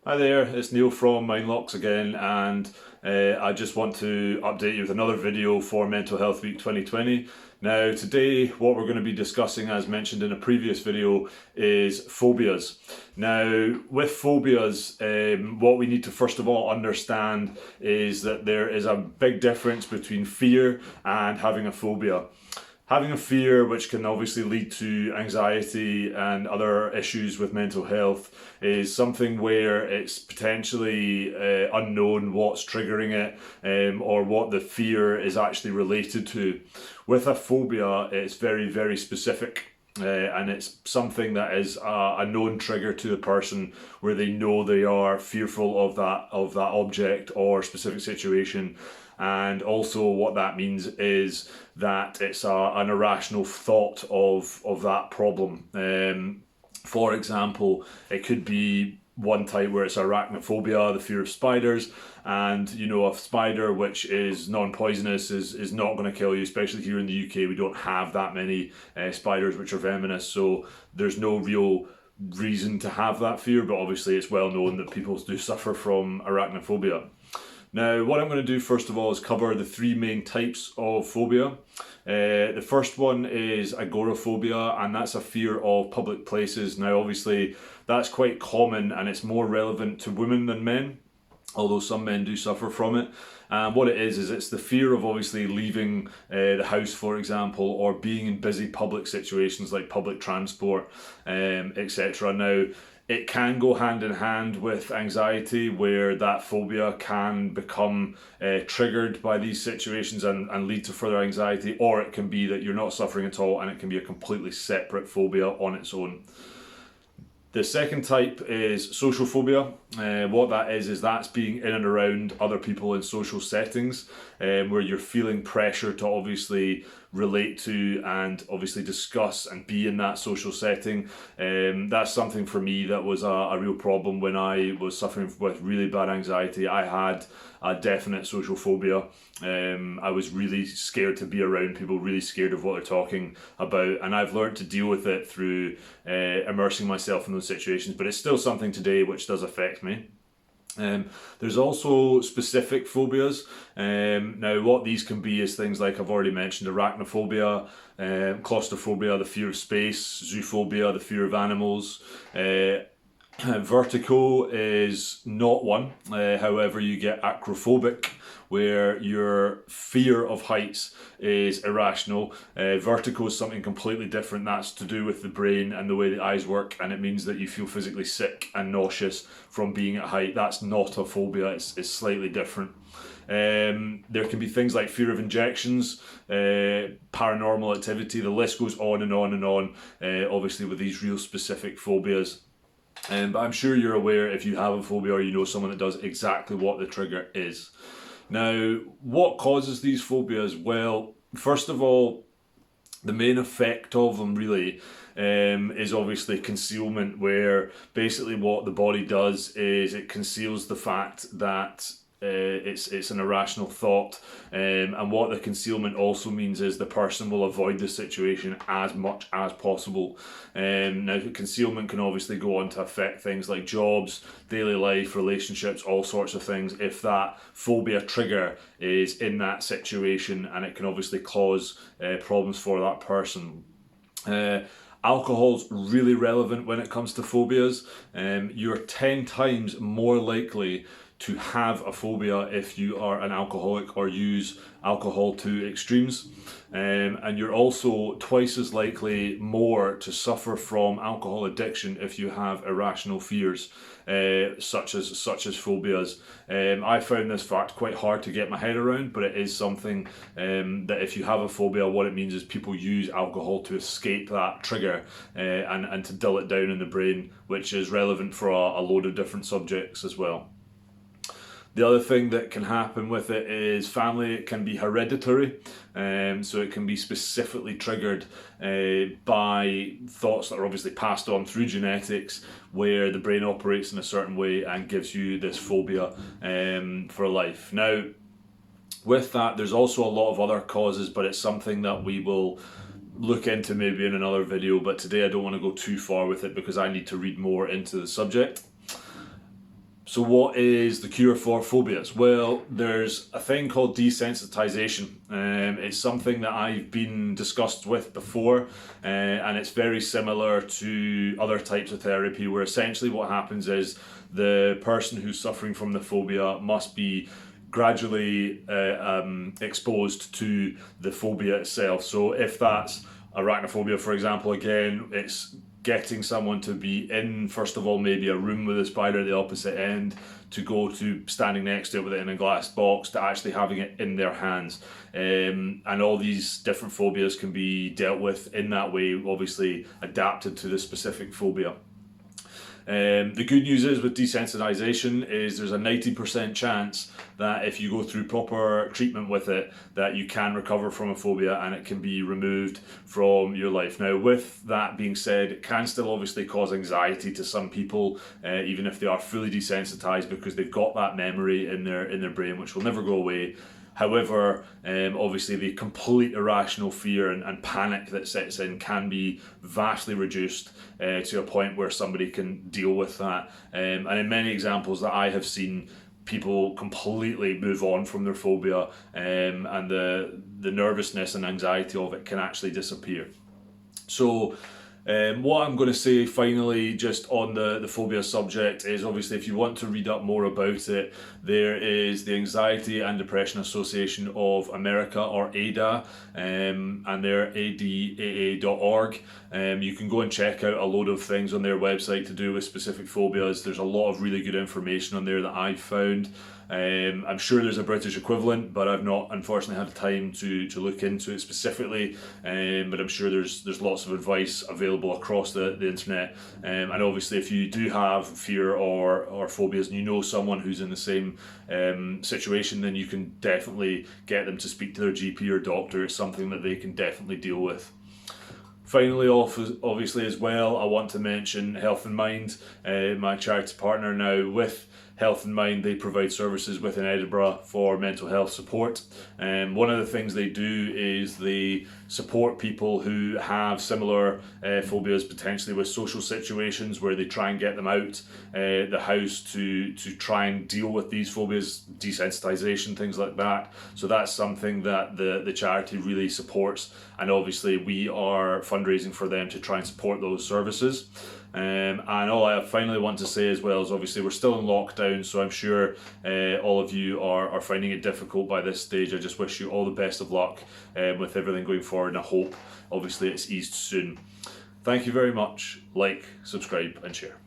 Hi there, it's Neil from Mindlocks again, and I just want to update you with another video for Mental Health Week 2020. Now today what we're going to be discussing, as mentioned in a previous video, is phobias. Now with phobias, what we need to first of all understand is that there is a big difference between fear and having a phobia. Having a fear, which can obviously lead to anxiety and other issues with mental health, is something where it's potentially unknown what's triggering it, or what the fear is actually related to. With a phobia, it's very, very specific. And it's something that is a known trigger to the person, where they know they are fearful of that object or specific situation. And also what that means is that it's an irrational thought of that problem. For example, it could be one type where it's arachnophobia, the fear of spiders, and a spider which is non-poisonous is not going to kill you, especially here in the UK. We don't have that many spiders which are venomous, so there's no real reason to have that fear, but obviously it's well known that people do suffer from arachnophobia. Now, what I'm going to do first of all is cover the three main types of phobia. The first one is agoraphobia, and that's a fear of public places. Now, obviously, that's quite common and it's more relevant to women than men, although some men do suffer from it. And what it is it's the fear of obviously leaving the house, for example, or being in busy public situations like public transport, etc. Now, it can go hand in hand with anxiety, where that phobia can become triggered by these situations and lead to further anxiety, or it can be that you're not suffering at all and it can be a completely separate phobia on its own. The second type is social phobia. What that is that's being in and around other people in social settings, where you're feeling pressure to obviously relate to and obviously discuss and be in that social setting. That's something for me that was a real problem when I was suffering with really bad anxiety. I had a definite social phobia. I was really scared to be around people, really scared of what they're talking about, and I've learned to deal with it through immersing myself in those situations, but it's still something today which does affect me. There's also specific phobias. Now what these can be is things like I've already mentioned: arachnophobia, claustrophobia, the fear of space; zoophobia, the fear of animals. Vertigo is not one. However, you get acrophobic, where your fear of heights is irrational. Vertigo is something completely different. That's to do with the brain and the way the eyes work, and it means that you feel physically sick and nauseous from being at height. That's not a phobia. It's slightly different. There can be things like fear of injections, paranormal activity. The list goes on and on and on, obviously with these real specific phobias. But I'm sure you're aware, if you have a phobia or you know someone that does, exactly what the trigger is. Now, what causes these phobias? Well, first of all, the main effect of them really is obviously concealment, where basically what the body does is it conceals the fact that it's an irrational thought, and what the concealment also means is the person will avoid the situation as much as possible. Now, concealment can obviously go on to affect things like jobs, daily life, relationships, all sorts of things, if that phobia trigger is in that situation, and it can obviously cause problems for that person. Alcohol's really relevant when it comes to phobias. You're 10 times more likely to have a phobia if you are an alcoholic or use alcohol to extremes, and you're also twice as likely more to suffer from alcohol addiction if you have irrational fears, such as phobias. I found this fact quite hard to get my head around, but it is something that if you have a phobia, what it means is people use alcohol to escape that trigger, and to dull it down in the brain, which is relevant for a load of different subjects as well. The other thing that can happen with it is family. It can be hereditary, so it can be specifically triggered by thoughts that are obviously passed on through genetics, where the brain operates in a certain way and gives you this phobia for life. Now, with that, there's also a lot of other causes, but it's something that we will look into maybe in another video, but today I don't want to go too far with it because I need to read more into the subject. So what is the cure for phobias? Well, there's a thing called desensitization. It's something that I've been discussed with before, and it's very similar to other types of therapy, where essentially what happens is the person who's suffering from the phobia must be gradually exposed to the phobia itself. So if that's arachnophobia, for example, again, it's getting someone to be in, first of all, maybe a room with a spider at the opposite end, to go to standing next to it with it in a glass box, to actually having it in their hands. And all these different phobias can be dealt with in that way, obviously adapted to the specific phobia. The good news is with desensitization is there's a 90% chance that if you go through proper treatment with it, that you can recover from a phobia and it can be removed from your life. Now, with that being said, it can still obviously cause anxiety to some people, even if they are fully desensitized, because they've got that memory in their brain, which will never go away. However, obviously the complete irrational fear and panic that sets in can be vastly reduced to a point where somebody can deal with that. And in many examples that I have seen, people completely move on from their phobia, and the nervousness and anxiety of it can actually disappear. So what I'm going to say finally, just on the phobia subject, is obviously if you want to read up more about it, there is the Anxiety and Depression Association of America, or ADA, and they're adaa.org. You can go and check out a load of things on their website to do with specific phobias. There's a lot of really good information on there that I've found. I'm sure there's a British equivalent, but I've not unfortunately had time to look into it specifically. But I'm sure there's lots of advice available across the internet. And obviously, if you do have fear or phobias and you know someone who's in the same situation, then you can definitely get them to speak to their GP or doctor. It's something that they can definitely deal with. Finally, obviously as well, I want to mention Health in Mind, my charity partner now with Health in Mind. They provide services within Edinburgh for mental health support. One of the things they do is they support people who have similar phobias, potentially with social situations, where they try and get them out the house to try and deal with these phobias, desensitization, things like that. So that's something that the charity really supports, and obviously we are fundraising for them to try and support those services. And all I finally want to say as well is obviously we're still in lockdown, so I'm sure all of you are finding it difficult by this stage. I just wish you all the best of luck with everything going forward, and I hope obviously it's eased soon. Thank you very much. Like, subscribe and share.